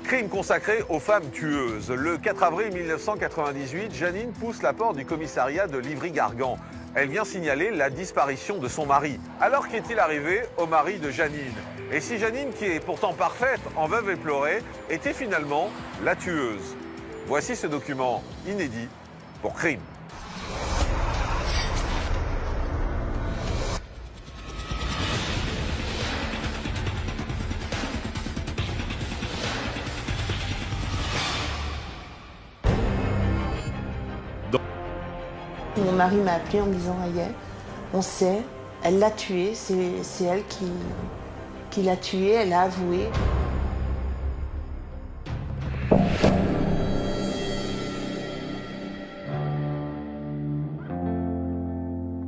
Crime consacré aux femmes tueuses. Le 4 avril 1998, Janine pousse la porte du commissariat de Livry-Gargan. Elle vient signaler la disparition de son mari. Alors qu'est-il arrivé au mari de Janine? Et si Janine, qui est pourtant parfaite, en veuve éplorée, était finalement la tueuse? Voici ce document inédit pour Crime. Mon mari m'a appelé en me disant Aïe, on sait, elle l'a tué, c'est elle qui l'a tué, elle a avoué.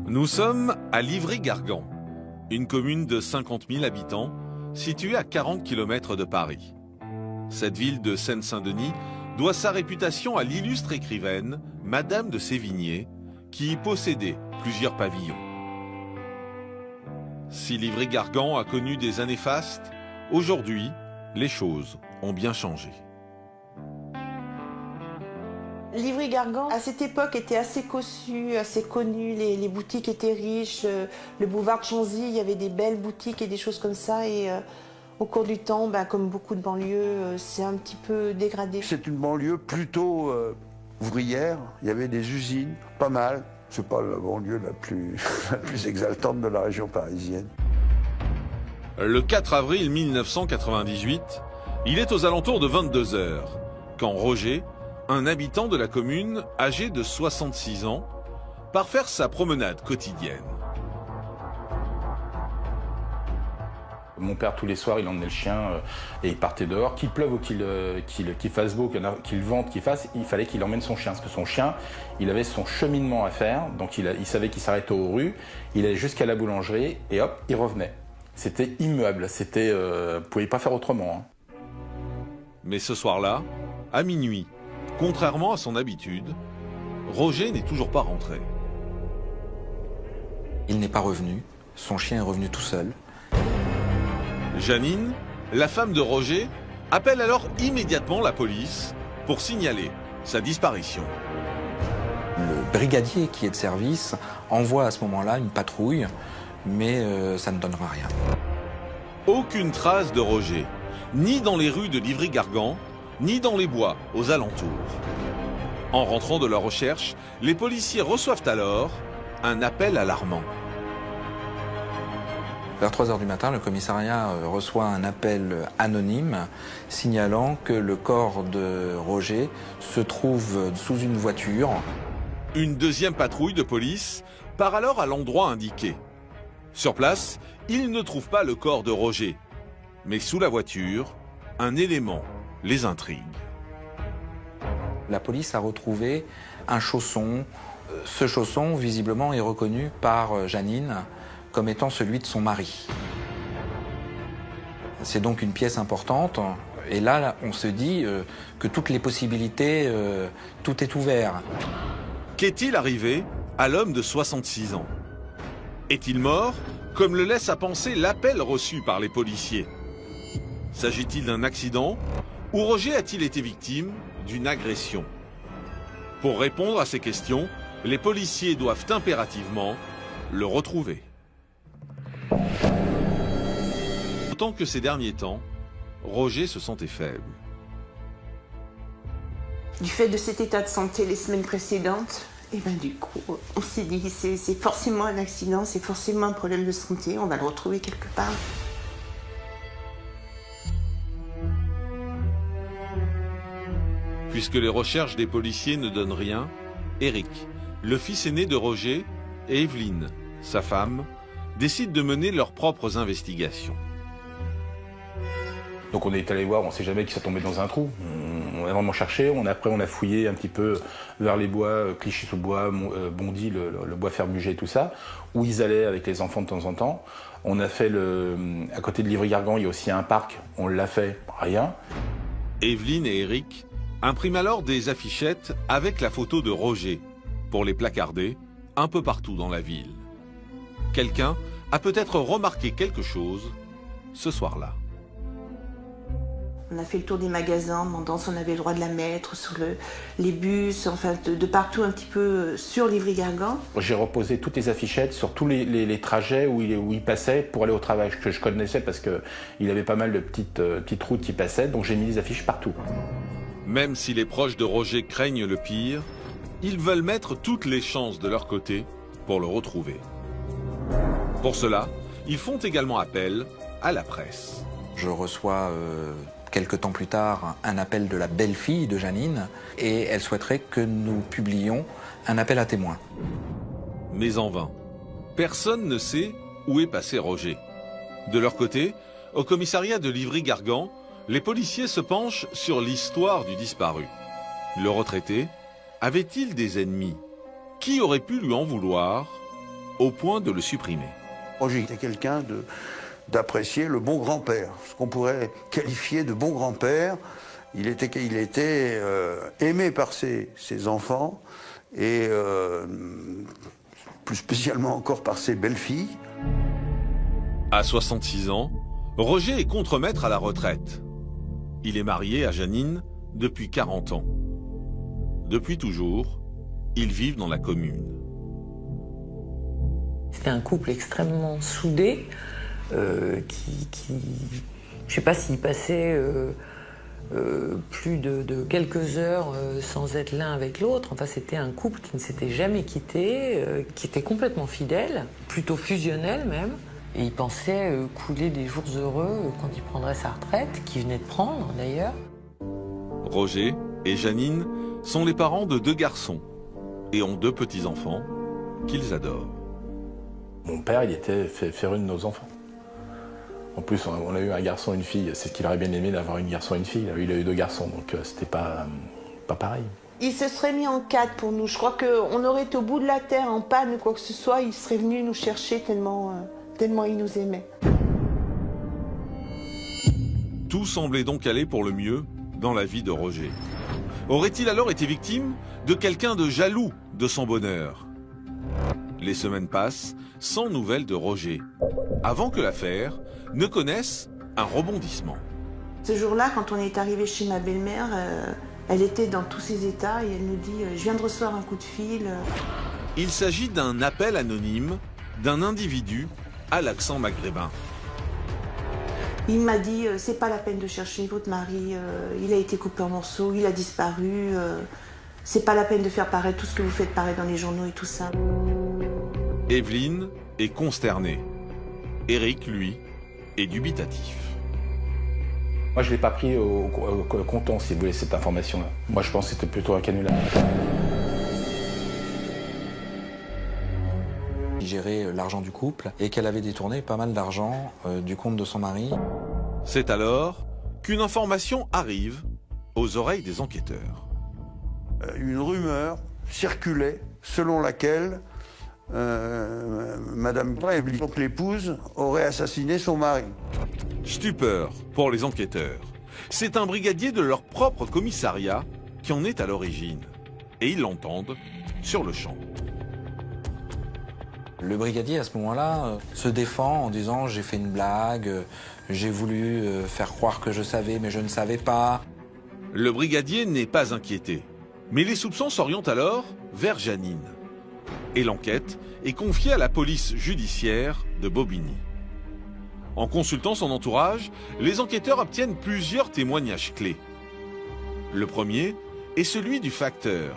Nous sommes à Livry-Gargan, une commune de 50 000 habitants située à 40 km de Paris. Cette ville de Seine-Saint-Denis doit sa réputation à l'illustre écrivaine Madame de Sévigné, qui y possédait plusieurs pavillons. Si Livry-Gargan a connu des années fastes, aujourd'hui, les choses ont bien changé. Livry-Gargan, à cette époque, était assez cossu, assez connu. Les boutiques étaient riches. Le boulevard de Chanzy, il y avait des belles boutiques et des choses comme ça. Et au cours du temps, comme beaucoup de banlieues, c'est un petit peu dégradé. C'est une banlieue plutôt ouvrière. Il y avait des usines, pas mal. C'est pas la banlieue la plus exaltante de la région parisienne. Le 4 avril 1998, il est aux alentours de 22 h quand Roger, un habitant de la commune âgé de 66 ans, part faire sa promenade quotidienne. Mon père, tous les soirs, il emmenait le chien et il partait dehors. Qu'il pleuve ou qu'il fasse beau, qu'il vente, qu'il fasse, il fallait qu'il emmène son chien. Parce que son chien, il avait son cheminement à faire. Donc il savait qu'il s'arrêtait aux rues. Il allait jusqu'à la boulangerie et hop, il revenait. C'était immuable. Vous ne pouviez pas faire autrement. Mais ce soir-là, à minuit, contrairement à son habitude, Roger n'est toujours pas rentré. Il n'est pas revenu. Son chien est revenu tout seul. Janine, la femme de Roger, appelle alors immédiatement la police pour signaler sa disparition. Le brigadier qui est de service envoie à ce moment-là une patrouille, mais ça ne donnera rien. Aucune trace de Roger, ni dans les rues de Livry-Gargan, ni dans les bois aux alentours. En rentrant de leur recherche, les policiers reçoivent alors un appel alarmant. Vers 3 h du matin, le commissariat reçoit un appel anonyme signalant que le corps de Roger se trouve sous une voiture. Une deuxième patrouille de police part alors à l'endroit indiqué. Sur place, ils ne trouvent pas le corps de Roger. Mais sous la voiture, un élément les intrigue. La police a retrouvé un chausson. Ce chausson, visiblement, est reconnu par Janine comme étant celui de son mari. C'est donc une pièce importante. Et là, on se dit que toutes les possibilités, tout est ouvert. Qu'est-il arrivé à l'homme de 66 ans? Est-il mort, comme le laisse à penser l'appel reçu par les policiers? S'agit-il d'un accident ou Roger a-t-il été victime d'une agression? Pour répondre à ces questions, les policiers doivent impérativement le retrouver. D'autant que ces derniers temps, Roger se sentait faible. Du fait de cet état de santé les semaines précédentes, et du coup, on s'est dit c'est forcément un accident, c'est forcément un problème de santé, on va le retrouver quelque part. Puisque les recherches des policiers ne donnent rien, Eric, le fils aîné de Roger, et Evelyne, sa femme, décident de mener leurs propres investigations. Donc on est allé voir, on ne sait jamais qui s'est tombé dans un trou. On a vraiment cherché, après on a fouillé un petit peu vers les bois, Clichy-sous-Bois, Bondy, le bois Fermugé et tout ça, où ils allaient avec les enfants de temps en temps. On a fait à côté de Livry-Gargan, il y a aussi un parc, on l'a fait, rien. Evelyne et Eric impriment alors des affichettes avec la photo de Roger pour les placarder un peu partout dans la ville. Quelqu'un a peut-être remarqué quelque chose ce soir-là. On a fait le tour des magasins, demandant si on avait le droit de la mettre sur les bus, enfin de partout un petit peu sur Livry-Gargan. J'ai reposé toutes les affichettes sur tous les trajets où il passait pour aller au travail, que je connaissais parce qu'il avait pas mal de petites routes qui passaient, donc j'ai mis des affiches partout. Même si les proches de Roger craignent le pire, ils veulent mettre toutes les chances de leur côté pour le retrouver. Pour cela, ils font également appel à la presse. Je reçois quelques temps plus tard un appel de la belle-fille de Janine et elle souhaiterait que nous publions un appel à témoins. Mais en vain. Personne ne sait où est passé Roger. De leur côté, au commissariat de Livry-Gargan, les policiers se penchent sur l'histoire du disparu. Le retraité avait-il des ennemis? Qui aurait pu lui en vouloir au point de le supprimer? Roger était quelqu'un d'apprécier le bon grand-père, ce qu'on pourrait qualifier de bon grand-père. Il était aimé par ses enfants et plus spécialement encore par ses belles-filles. À 66 ans, Roger est contremaître à la retraite. Il est marié à Janine depuis 40 ans. Depuis toujours, ils vivent dans la commune. C'était un couple extrêmement soudé, je ne sais pas s'ils passaient plus de quelques heures sans être l'un avec l'autre. Enfin, c'était un couple qui ne s'était jamais quitté, qui était complètement fidèle, plutôt fusionnel même. Et il pensait couler des jours heureux quand il prendrait sa retraite, qu'il venait de prendre d'ailleurs. Roger et Janine sont les parents de 2 garçons et ont 2 petits-enfants qu'ils adorent. Mon père, il était féru de nos enfants. En plus, on a eu un garçon et une fille. C'est ce qu'il aurait bien aimé d'avoir un garçon et une fille. Il a eu 2 garçons, donc c'était pas pareil. Il se serait mis en 4 pour nous. Je crois qu'on aurait été au bout de la terre, en panne ou quoi que ce soit. Il serait venu nous chercher tellement il nous aimait. Tout semblait donc aller pour le mieux dans la vie de Roger. Aurait-il alors été victime de quelqu'un de jaloux de son bonheur? Les semaines passent sans nouvelles de Roger, avant que l'affaire ne connaisse un rebondissement. Ce jour-là, quand on est arrivé chez ma belle-mère, elle était dans tous ses états et elle nous dit « Je viens de recevoir un coup de fil. » Il s'agit d'un appel anonyme d'un individu à l'accent maghrébin. Il m'a dit « C'est pas la peine de chercher votre mari, il a été coupé en morceaux, il a disparu, c'est pas la peine de faire paraître tout ce que vous faites paraître dans les journaux et tout ça. » Evelyne est consternée. Eric, lui, est dubitatif. Moi, je ne l'ai pas pris au comptant, si vous voulez, cette information-là. Moi, je pense que c'était plutôt un canular. Il gérait l'argent du couple et qu'elle avait détourné pas mal d'argent du compte de son mari. C'est alors qu'une information arrive aux oreilles des enquêteurs. Une rumeur circulait selon laquelle Madame Evelyne, donc l'épouse, aurait assassiné son mari. Stupeur pour les enquêteurs. C'est un brigadier de leur propre commissariat qui en est à l'origine. Et ils l'entendent sur le champ. Le brigadier, à ce moment-là, se défend en disant « J'ai fait une blague, j'ai voulu faire croire que je savais, mais je ne savais pas. » Le brigadier n'est pas inquiété. Mais les soupçons s'orientent alors vers Janine. Et l'enquête est confiée à la police judiciaire de Bobigny. En consultant son entourage, les enquêteurs obtiennent plusieurs témoignages clés. Le premier est celui du facteur.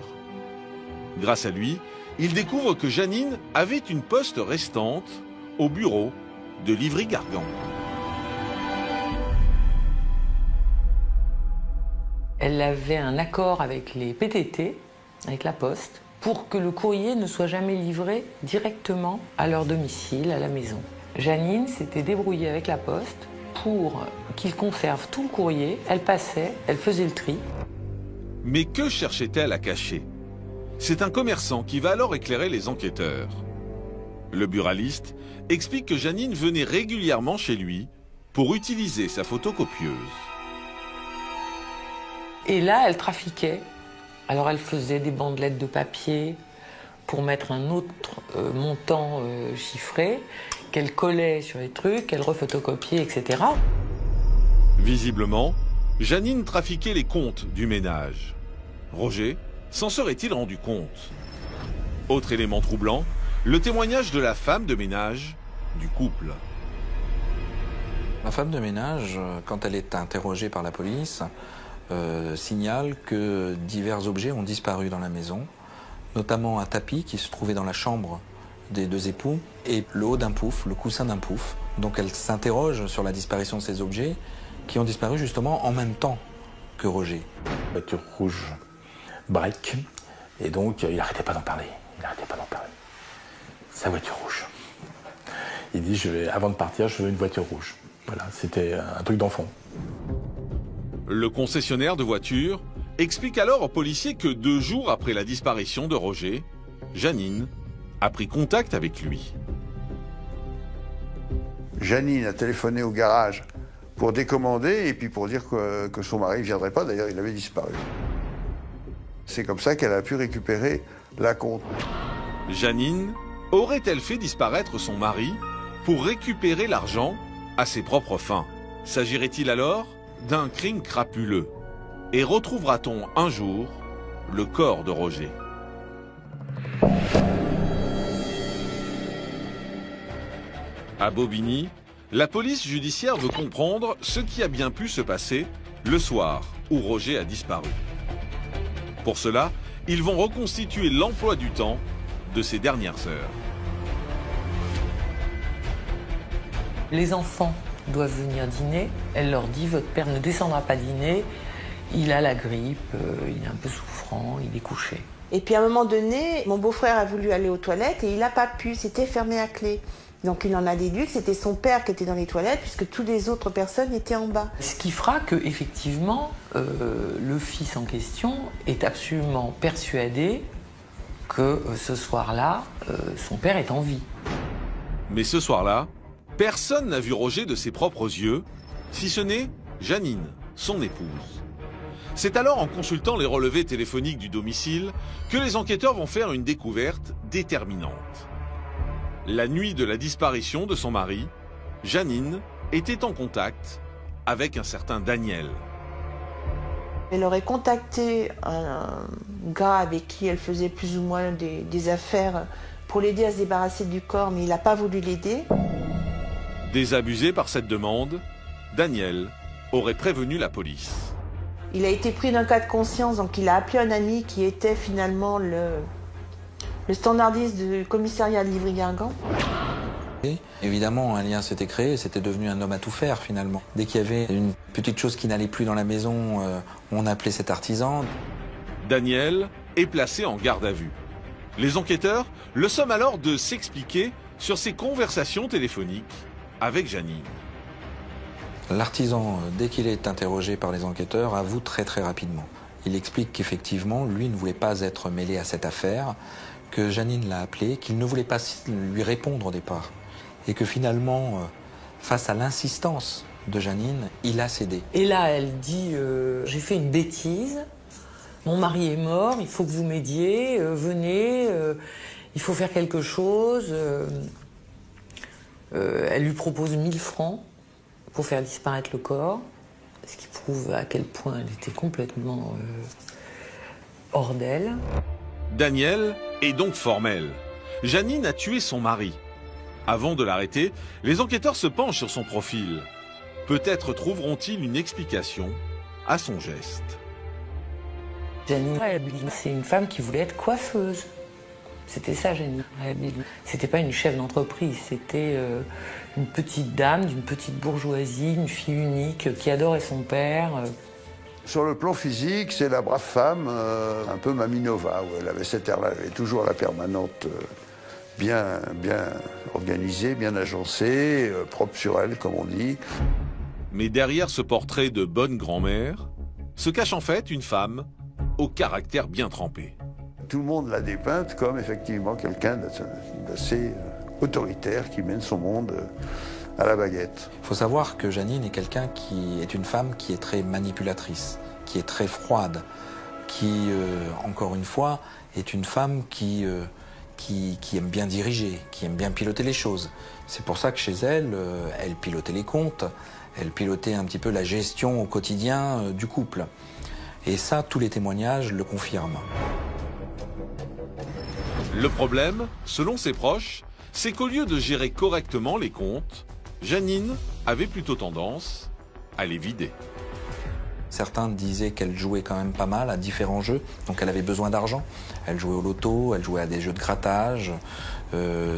Grâce à lui, il découvre que Janine avait une poste restante au bureau de Livry-Gargan. Elle avait un accord avec les PTT, avec la Poste, pour que le courrier ne soit jamais livré directement à leur domicile, à la maison. Janine s'était débrouillée avec la Poste pour qu'ils conservent tout le courrier. Elle passait, elle faisait le tri. Mais que cherchait-elle à cacher? C'est un commerçant qui va alors éclairer les enquêteurs. Le buraliste explique que Janine venait régulièrement chez lui pour utiliser sa photocopieuse. Et là, elle trafiquait. Alors elle faisait des bandelettes de papier pour mettre un autre montant chiffré, qu'elle collait sur les trucs, qu'elle refotocopiait, etc. Visiblement, Janine trafiquait les comptes du ménage. Roger s'en serait-il rendu compte? Autre élément troublant, le témoignage de la femme de ménage du couple. La femme de ménage, quand elle est interrogée par la police, signale que divers objets ont disparu dans la maison, notamment un tapis qui se trouvait dans la chambre des deux époux et le haut d'un pouf, le coussin d'un pouf. Donc elle s'interroge sur la disparition de ces objets qui ont disparu justement en même temps que Roger. Voiture rouge, break, et donc il n'arrêtait pas d'en parler. Sa voiture rouge. Il dit, avant de partir, je veux une voiture rouge. Voilà, c'était un truc d'enfant. Le concessionnaire de voitures explique alors aux policiers que 2 jours après la disparition de Roger, Janine a pris contact avec lui. Janine a téléphoné au garage pour décommander et puis pour dire que son mari ne viendrait pas. D'ailleurs, il avait disparu. C'est comme ça qu'elle a pu récupérer la compte. Janine aurait-elle fait disparaître son mari pour récupérer l'argent à ses propres fins? S'agirait-il alors d'un crime crapuleux? Et retrouvera-t-on un jour le corps de Roger? À Bobigny, la police judiciaire veut comprendre ce qui a bien pu se passer le soir où Roger a disparu. Pour cela, ils vont reconstituer l'emploi du temps de ces dernières heures. Les enfants doivent venir dîner. Elle leur dit, votre père ne descendra pas dîner, il a la grippe, il est un peu souffrant, il est couché. Et puis à un moment donné, mon beau-frère a voulu aller aux toilettes et il n'a pas pu, c'était fermé à clé. Donc il en a déduit que c'était son père qui était dans les toilettes puisque toutes les autres personnes étaient en bas. Ce qui fera que effectivement, le fils en question est absolument persuadé que ce soir-là, son père est en vie. Mais ce soir-là, personne n'a vu Roger de ses propres yeux, si ce n'est Janine, son épouse. C'est alors en consultant les relevés téléphoniques du domicile que les enquêteurs vont faire une découverte déterminante. La nuit de la disparition de son mari, Janine était en contact avec un certain Daniel. Elle aurait contacté un gars avec qui elle faisait plus ou moins des affaires pour l'aider à se débarrasser du corps, mais il n'a pas voulu l'aider. Désabusé par cette demande, Daniel aurait prévenu la police. Il a été pris d'un cas de conscience, donc il a appelé un ami qui était finalement le standardiste du commissariat de Livry-Gargan. Et évidemment, un lien s'était créé, c'était devenu un homme à tout faire finalement. Dès qu'il y avait une petite chose qui n'allait plus dans la maison, on appelait cet artisan. Daniel est placé en garde à vue. Les enquêteurs le somment alors de s'expliquer sur ses conversations téléphoniques avec Janine. L'artisan, dès qu'il est interrogé par les enquêteurs, avoue très rapidement. Il explique qu'effectivement, lui ne voulait pas être mêlé à cette affaire, que Janine l'a appelé, qu'il ne voulait pas lui répondre au départ. Et que finalement, face à l'insistance de Janine, il a cédé. Et là, elle dit, j'ai fait une bêtise, mon mari est mort, il faut que vous m'aidiez, venez, il faut faire quelque chose. Elle lui propose 1000 francs pour faire disparaître le corps, ce qui prouve à quel point elle était complètement hors d'elle. Daniel est donc formel. Janine a tué son mari. Avant de l'arrêter, les enquêteurs se penchent sur son profil. Peut-être trouveront-ils une explication à son geste. Janine, c'est une femme qui voulait être coiffeuse. C'était ça, Janine. C'était pas une chef d'entreprise, c'était une petite dame d'une petite bourgeoisie, une fille unique qui adorait son père. Sur le plan physique, c'est la brave femme, un peu Maminova, où elle avait cet air-là, elle est toujours à la permanente, bien organisée, bien agencée, propre sur elle, comme on dit. Mais derrière ce portrait de bonne grand-mère, se cache en fait une femme au caractère bien trempé. Tout le monde l'a dépeinte comme effectivement quelqu'un d'assez autoritaire qui mène son monde à la baguette. Il faut savoir que Janine est quelqu'un qui est une femme qui est très manipulatrice, qui est très froide, qui, encore une fois, est une femme qui qui aime bien diriger, qui aime bien piloter les choses. C'est pour ça que chez elle, elle pilotait les comptes, elle pilotait un petit peu la gestion au quotidien du couple. Et ça, tous les témoignages le confirment. Le problème, selon ses proches, c'est qu'au lieu de gérer correctement les comptes, Janine avait plutôt tendance à les vider. Certains disaient qu'elle jouait quand même pas mal à différents jeux, donc elle avait besoin d'argent. Elle jouait au loto, elle jouait à des jeux de grattage.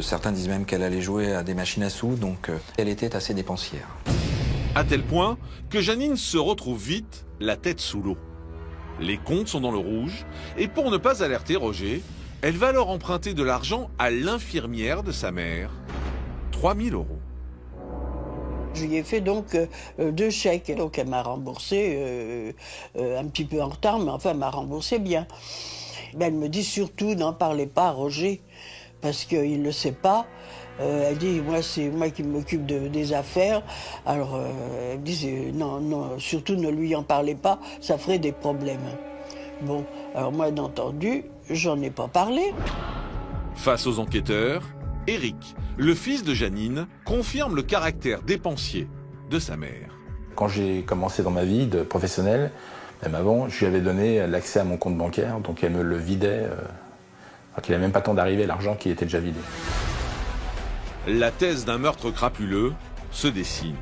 Certains disent même qu'elle allait jouer à des machines à sous, donc elle était assez dépensière. À tel point que Janine se retrouve vite la tête sous l'eau. Les comptes sont dans le rouge, et pour ne pas alerter Roger, elle va alors emprunter de l'argent à l'infirmière de sa mère, 3 000 €. Je lui ai fait donc 2 chèques, donc elle m'a remboursé un petit peu en retard, mais enfin elle m'a remboursé bien. Ben, elle me dit surtout n'en parlez pas à Roger, parce qu'il ne le sait pas. Elle dit moi c'est moi qui m'occupe des affaires, alors elle me dit non, surtout ne lui en parlez pas, ça ferait des problèmes. Bon, alors moi d'entendu, j'en ai pas parlé. Face aux enquêteurs, Éric, le fils de Janine, confirme le caractère dépensier de sa mère. Quand j'ai commencé dans ma vie de professionnel, même avant, je lui avais donné l'accès à mon compte bancaire, donc elle me le vidait, alors qu'il n'avait même pas le temps d'arriver, l'argent qui était déjà vidé. La thèse d'un meurtre crapuleux se dessine.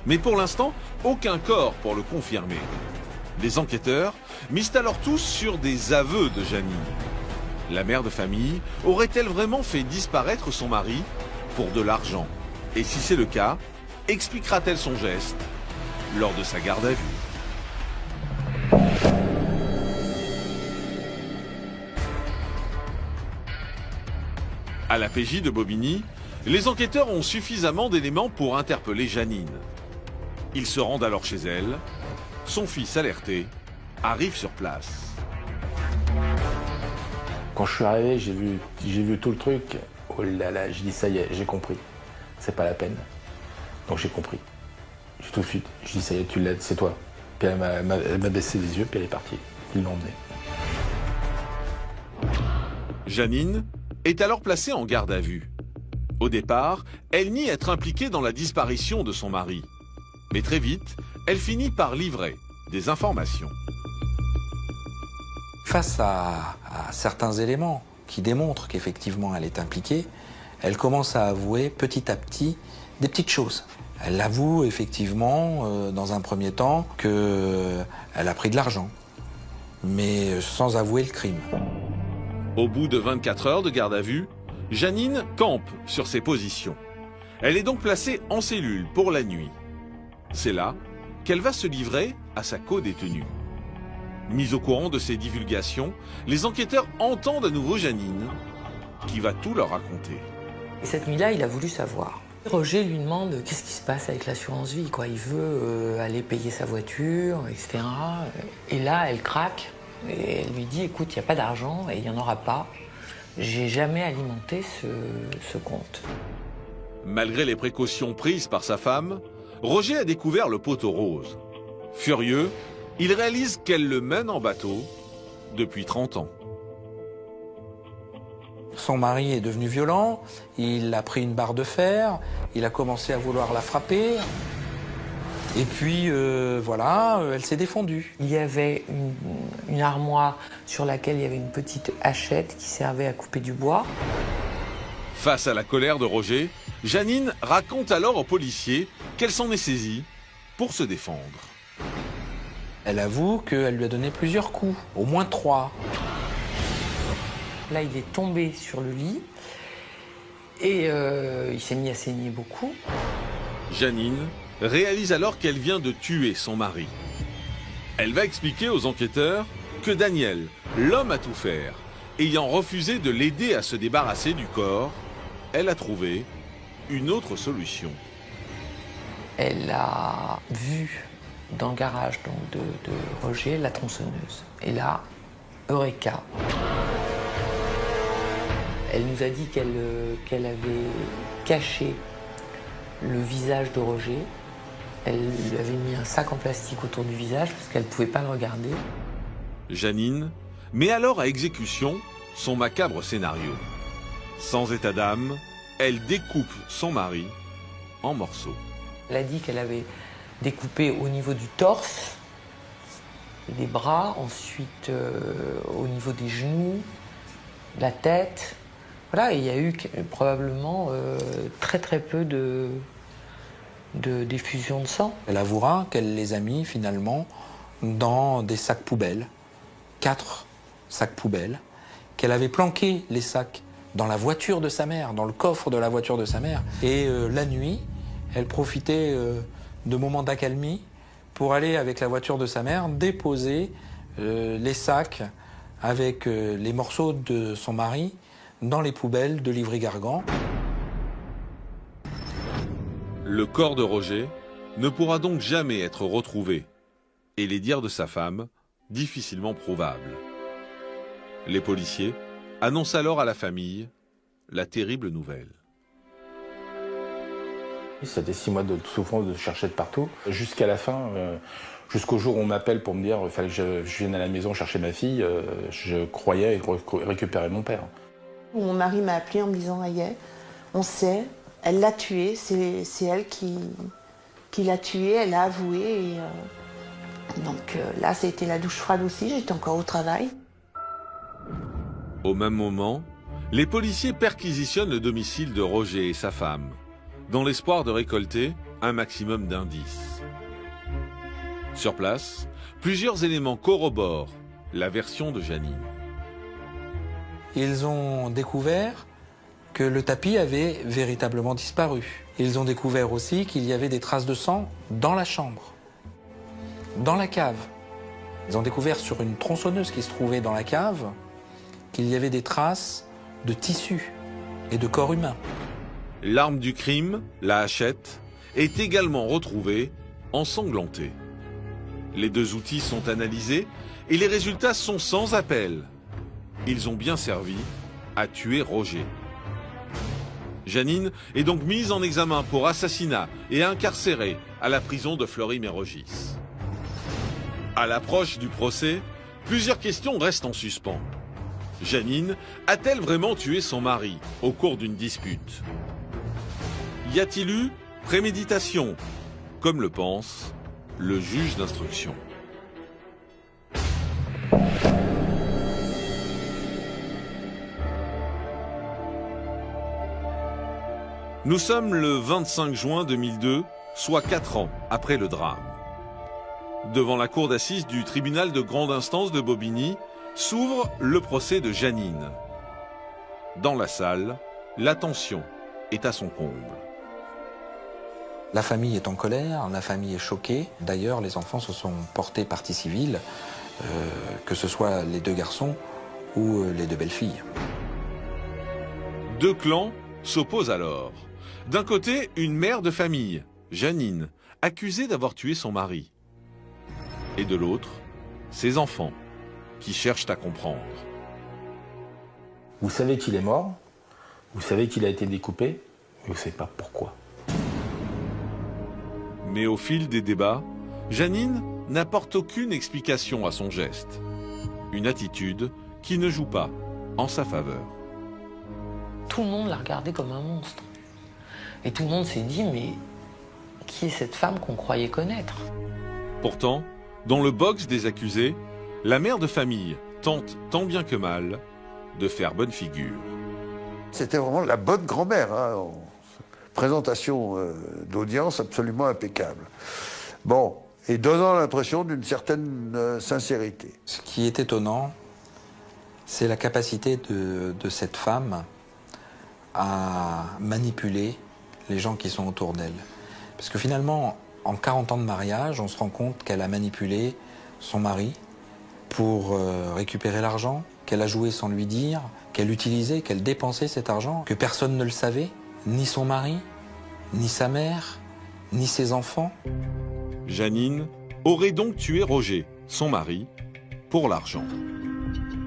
Mais pour l'instant, aucun corps pour le confirmer. Les enquêteurs misent alors tous sur des aveux de Janine. La mère de famille aurait-elle vraiment fait disparaître son mari pour de l'argent? Et si c'est le cas, expliquera-t-elle son geste lors de sa garde à vue? À la PJ de Bobigny, les enquêteurs ont suffisamment d'éléments pour interpeller Janine. Ils se rendent alors chez elle. Son fils, alerté, arrive sur place. Quand je suis arrivé, j'ai vu tout le truc. Oh là là, j'ai dit ça y est, j'ai compris. C'est pas la peine. Donc j'ai compris. J'ai tout de suite, j'ai dit ça y est, tu l'aides, c'est toi. Puis elle m'a baissé les yeux, puis elle est partie. Ils l'ont emmenée. Janine est alors placée en garde à vue. Au départ, elle nie être impliquée dans la disparition de son mari. Mais très vite, elle finit par livrer des informations. Face à certains éléments qui démontrent qu'effectivement elle est impliquée, elle commence à avouer petit à petit des petites choses. Elle avoue effectivement, dans un premier temps, qu'elle a pris de l'argent, mais sans avouer le crime. Au bout de 24 heures de garde à vue, Janine campe sur ses positions. Elle est donc placée en cellule pour la nuit. C'est là qu'elle va se livrer à sa co-détenue. Mise au courant de ces divulgations, les enquêteurs entendent à nouveau Janine, qui va tout leur raconter. Et cette nuit-là, il a voulu savoir. Roger lui demande qu'est-ce qui se passe avec l'assurance vie, quoi. Il veut aller payer sa voiture, etc. Et là, elle craque et elle lui dit écoute, il n'y a pas d'argent et il n'y en aura pas. J'ai jamais alimenté ce compte. Malgré les précautions prises par sa femme, Roger a découvert le poteau rose. Furieux, il réalise qu'elle le mène en bateau depuis 30 ans. Son mari est devenu violent, il a pris une barre de fer, il a commencé à vouloir la frapper. Et puis, voilà, elle s'est défendue. Il y avait une armoire sur laquelle il y avait une petite hachette qui servait à couper du bois. Face à la colère de Roger, Janine raconte alors aux policiers qu'elle s'en est saisie pour se défendre. Elle avoue qu'elle lui a donné plusieurs coups, au moins 3. Là, il est tombé sur le lit et il s'est mis à saigner beaucoup. Janine réalise alors qu'elle vient de tuer son mari. Elle va expliquer aux enquêteurs que Daniel, l'homme à tout faire, ayant refusé de l'aider à se débarrasser du corps, elle a trouvé une autre solution. Elle a vu dans le garage donc, de Roger la tronçonneuse. Et là, Eureka. Elle nous a dit qu'elle avait caché le visage de Roger. Elle lui avait mis un sac en plastique autour du visage parce qu'elle ne pouvait pas le regarder. Janine met alors à exécution son macabre scénario. Sans état d'âme, elle découpe son mari en morceaux. Elle a dit qu'elle avait découpé au niveau du torse, et des bras, ensuite au niveau des genoux, de la tête. Voilà, il y a eu probablement très très peu de diffusion de sang. Elle avouera qu'elle les a mis finalement dans des sacs poubelles, 4 sacs poubelles, qu'elle avait planqué les sacs dans la voiture de sa mère, dans le coffre de la voiture de sa mère. Et la nuit, elle profitait de moments d'accalmie pour aller avec la voiture de sa mère déposer les sacs avec les morceaux de son mari dans les poubelles de Livry-Gargan. Le corps de Roger ne pourra donc jamais être retrouvé et les dires de sa femme difficilement prouvables. Les policiers annoncent alors à la famille la terrible nouvelle. C'était 6 mois de souffrance, de chercher de partout, jusqu'à la fin, jusqu'au jour où on m'appelle pour me dire qu'il fallait que je vienne à la maison chercher ma fille, je croyais récupérer mon père. Mon mari m'a appelé en me disant « Aïe, on sait, elle l'a tué, c'est elle qui l'a tué, elle a avoué. » Et, donc là, ça a été la douche froide aussi, j'étais encore au travail. Au même moment, les policiers perquisitionnent le domicile de Roger et sa femme, dans l'espoir de récolter un maximum d'indices. Sur place, plusieurs éléments corroborent la version de Janine. Ils ont découvert que le tapis avait véritablement disparu. Ils ont découvert aussi qu'il y avait des traces de sang dans la chambre, dans la cave. Ils ont découvert sur une tronçonneuse qui se trouvait dans la cave qu'il y avait des traces de tissus et de corps humains. L'arme du crime, la hachette, est également retrouvée ensanglantée. Les 2 outils sont analysés et les résultats sont sans appel. Ils ont bien servi à tuer Roger. Janine est donc mise en examen pour assassinat et incarcérée à la prison de Fleury-Mérogis. À l'approche du procès, plusieurs questions restent en suspens. Janine a-t-elle vraiment tué son mari au cours d'une dispute? Y a-t-il eu préméditation, comme le pense le juge d'instruction? Nous sommes le 25 juin 2002, soit 4 ans après le drame. Devant la cour d'assises du tribunal de grande instance de Bobigny, s'ouvre le procès de Janine. Dans la salle, la tension est à son comble. La famille est en colère, la famille est choquée. D'ailleurs, les enfants se sont portés partie civile, que ce soit les 2 garçons ou les 2 belles filles. 2 clans s'opposent alors. D'un côté, une mère de famille, Janine, accusée d'avoir tué son mari. Et de l'autre, ses enfants, qui cherchent à comprendre. Vous savez qu'il est mort, vous savez qu'il a été découpé, mais vous ne savez pas pourquoi. Mais au fil des débats, Janine n'apporte aucune explication à son geste. Une attitude qui ne joue pas en sa faveur. Tout le monde l'a regardé comme un monstre. Et tout le monde s'est dit, mais qui est cette femme qu'on croyait connaître? Pourtant, dans le box des accusés, la mère de famille tente tant bien que mal de faire bonne figure. C'était vraiment la bonne grand-mère, hein. Présentation d'audience absolument impeccable. Bon, et donnant l'impression d'une certaine sincérité. Ce qui est étonnant, c'est la capacité de cette femme à manipuler les gens qui sont autour d'elle. Parce que finalement, en 40 ans de mariage, on se rend compte qu'elle a manipulé son mari pour récupérer l'argent, qu'elle a joué sans lui dire, qu'elle utilisait, qu'elle dépensait cet argent, que personne ne le savait, ni son mari, ni sa mère, ni ses enfants. Janine aurait donc tué Roger, son mari, pour l'argent.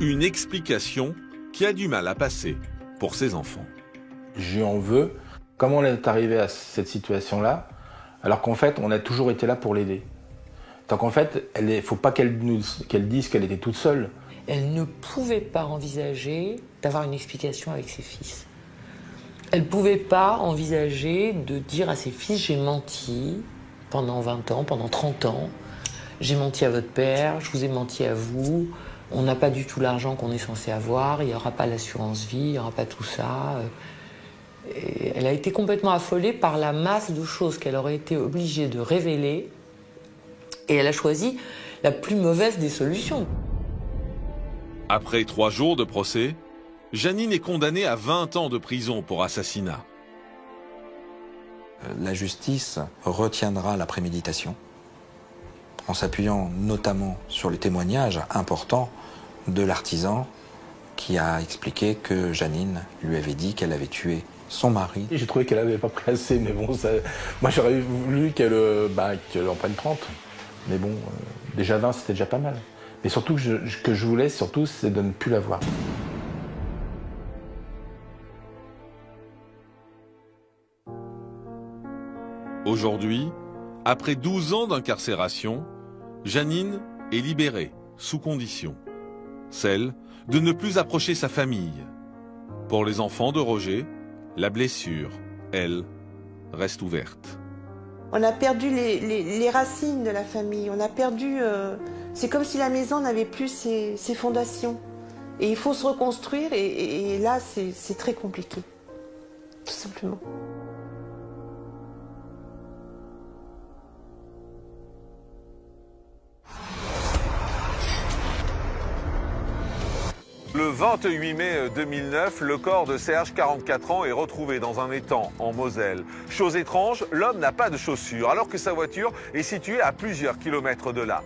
Une explication qui a du mal à passer pour ses enfants. Je lui en veux. Comment elle est arrivée à cette situation-là, alors qu'en fait, on a toujours été là pour l'aider. Donc en fait, il ne faut pas qu'elle dise qu'elle était toute seule. Elle ne pouvait pas envisager d'avoir une explication avec ses fils. Elle ne pouvait pas envisager de dire à ses fils « j'ai menti pendant 20 ans, pendant 30 ans, j'ai menti à votre père, je vous ai menti à vous, on n'a pas du tout l'argent qu'on est censé avoir, il n'y aura pas l'assurance vie, il n'y aura pas tout ça ». Et elle a été complètement affolée par la masse de choses qu'elle aurait été obligée de révéler, et elle a choisi la plus mauvaise des solutions. Après 3 jours de procès, Janine est condamnée à 20 ans de prison pour assassinat. La justice retiendra la préméditation, en s'appuyant notamment sur les témoignages importants de l'artisan qui a expliqué que Janine lui avait dit qu'elle avait tué son mari. J'ai trouvé qu'elle n'avait pas pris assez, mais bon, ça... moi j'aurais voulu qu'elle en prenne 30. Mais bon, déjà 20, c'était déjà pas mal. Mais surtout, que je voulais, surtout, c'est de ne plus la voir. Aujourd'hui, après 12 ans d'incarcération, Janine est libérée, sous condition. Celle de ne plus approcher sa famille. Pour les enfants de Roger, la blessure, elle, reste ouverte. On a perdu les racines de la famille, on a perdu... c'est comme si la maison n'avait plus ses fondations. Et il faut se reconstruire et là, c'est très compliqué, tout simplement. Le 28 mai 2009, le corps de Serge, 44 ans, est retrouvé dans un étang en Moselle. Chose étrange, l'homme n'a pas de chaussures, alors que sa voiture est située à plusieurs kilomètres de là.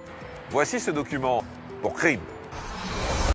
Voici ce document pour Crime.